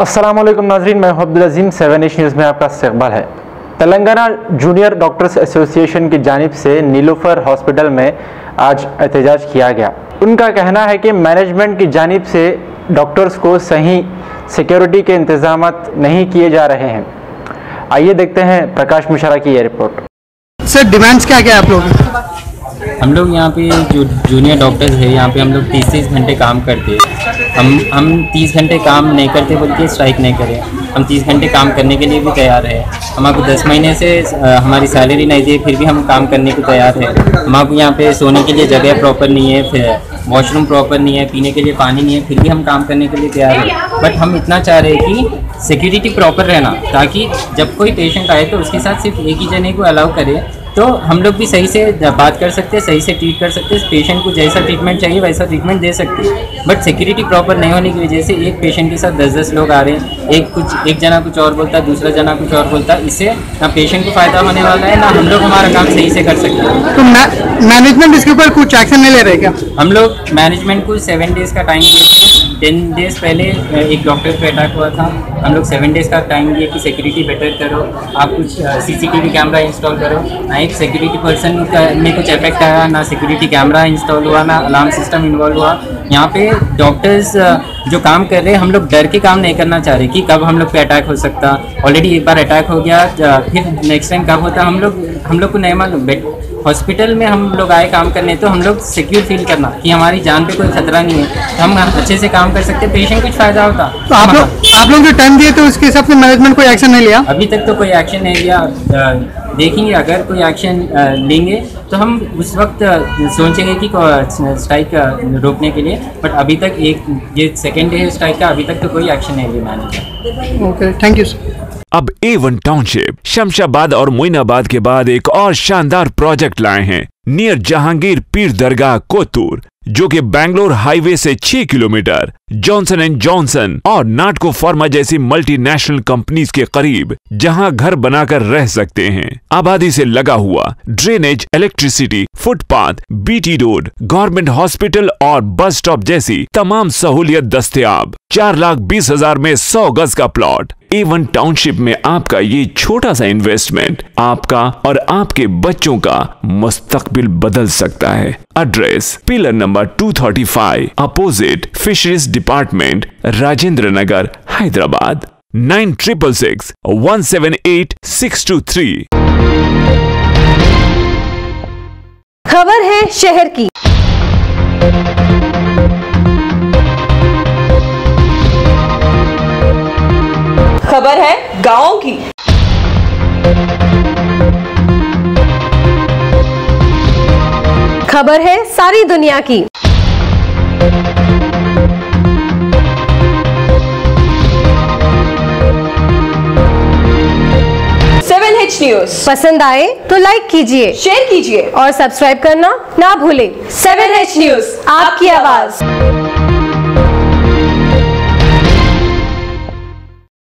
अस्सलामुअलैकुम नाज़रीन, मैं अब्दुल अजीम 7H न्यूज़ में आपका इस्तकबाल है। तेलंगाना जूनियर डॉक्टर्स एसोसिएशन की जानिब से नीलोफर हॉस्पिटल में आज एहतजाज किया गया। उनका कहना है कि मैनेजमेंट की जानिब से डॉक्टर्स को सही सिक्योरिटी के इंतजाम नहीं किए जा रहे हैं। आइए देखते हैं प्रकाश मुशर्रा की ये रिपोर्ट। सर, डिमांड्स क्या क्या है आप लोग? हम लोग यहाँ पे जो जूनियर डॉक्टर्स है, यहाँ पे हम लोग 30 घंटे काम करते हैं। हम 30 घंटे काम नहीं करते बोल के स्ट्राइक नहीं करें। हम 30 घंटे काम करने के लिए भी तैयार है। हमको 10 महीने से हमारी सैलरी नहीं दी, फिर भी हम काम करने को तैयार है। हमको यहाँ पे सोने के लिए जगह प्रॉपर नहीं है, फिर वॉशरूम प्रॉपर नहीं है, पीने के लिए पानी नहीं है, फिर भी हम काम करने के लिए तैयार है। बट हम इतना चाह रहे हैं कि सिक्योरिटी प्रॉपर रहना, ताकि जब कोई पेशेंट आए तो उसके साथ सिर्फ एक ही जने को अलाउ करे, तो हम लोग भी सही से बात कर सकते हैं, सही से ट्रीट कर सकते हैं। पेशेंट को जैसा ट्रीटमेंट चाहिए वैसा ट्रीटमेंट दे सकते हैं। बट सिक्योरिटी प्रॉपर नहीं होने की वजह से एक पेशेंट के साथ 10-10 लोग आ रहे हैं। एक जना कुछ और बोलता है, दूसरा जना कुछ और बोलता है। इससे ना पेशेंट को फ़ायदा होने वाला है, ना हम लोग हमारा काम सही से कर सकते हैं। तो मैनेजमेंट इसके ऊपर कुछ एक्शन नहीं ले रहे क्या? हम लोग मैनेजमेंट को 7 डेज़ का टाइम दिए थे। 10 डेज़ पहले एक डॉक्टर पे अटैक हुआ था। हम लोग 7 डेज़ का टाइम दिए कि सिक्योरिटी बेटर करो, आप कुछ CCTV कैमरा इंस्टॉल करो। ना एक सिक्योरिटी पर्सन में कुछ इफेक्ट आया, ना सिक्योरिटी कैमरा इंस्टॉल हुआ, ना अलार्म सिस्टम इन्वॉल्व हुआ। यहाँ पे डॉक्टर्स जो काम कर रहे हैं, हम लोग डर के काम नहीं करना चाह रहे कि कब हम लोग पे अटैक हो सकता। ऑलरेडी एक बार अटैक हो गया, फिर नेक्स्ट टाइम कब होता हम लोग को नहीं मालूम। बट हॉस्पिटल में हम लोग आए काम करने, तो हम लोग सिक्योर फील करना कि हमारी जान पे कोई खतरा नहीं है, हम अच्छे से काम कर सकते, पेशेंट कुछ फ़ायदा होता। तो आप लोग जो टाइम दिए तो उसके हिसाब से मैनेजमेंट कोई एक्शन नहीं लिया? अभी तक तो कोई एक्शन नहीं लिया। देखेंगे, अगर कोई एक्शन लेंगे तो हम उस वक्त सोचेंगे कि स्ट्राइक रोकने के लिए। बट अभी तक ये सेकेंड डे है स्ट्राइक का, अभी तक तो कोई एक्शन नहीं लिया management. Okay, thank you sir. अब A1 टाउनशिप शमशाबाद और मोइनाबाद के बाद एक और शानदार प्रोजेक्ट लाए हैं नियर जहांगीर पीर दरगाह कोतूर, जो कि बैंगलोर हाईवे से 6 किलोमीटर जॉनसन एंड जॉनसन और नाटको फार्मा जैसी मल्टीनेशनल कंपनीज के करीब, जहां घर बनाकर रह सकते हैं। आबादी से लगा हुआ drainage, electricity, footpath, BT road, government hospital और बस स्टॉप जैसी तमाम सहूलियत दस्तयाब। 4,20,000 में 100 गज का प्लॉट। A1 टाउनशिप में आपका ये छोटा सा इन्वेस्टमेंट आपका और आपके बच्चों का मुस्तकबिल बदल सकता है। Address pillar number 235 opposite fisheries department, Rajendra Nagar, Hyderabad. 9666 178 623। खबर है शहर की। खबर है गांव की। खबर है सारी दुनिया की। न्यूज़ पसंद आए तो लाइक कीजिए, शेयर कीजिए और सब्सक्राइब करना ना भूलें। 7H न्यूज़, आपकी आवाज।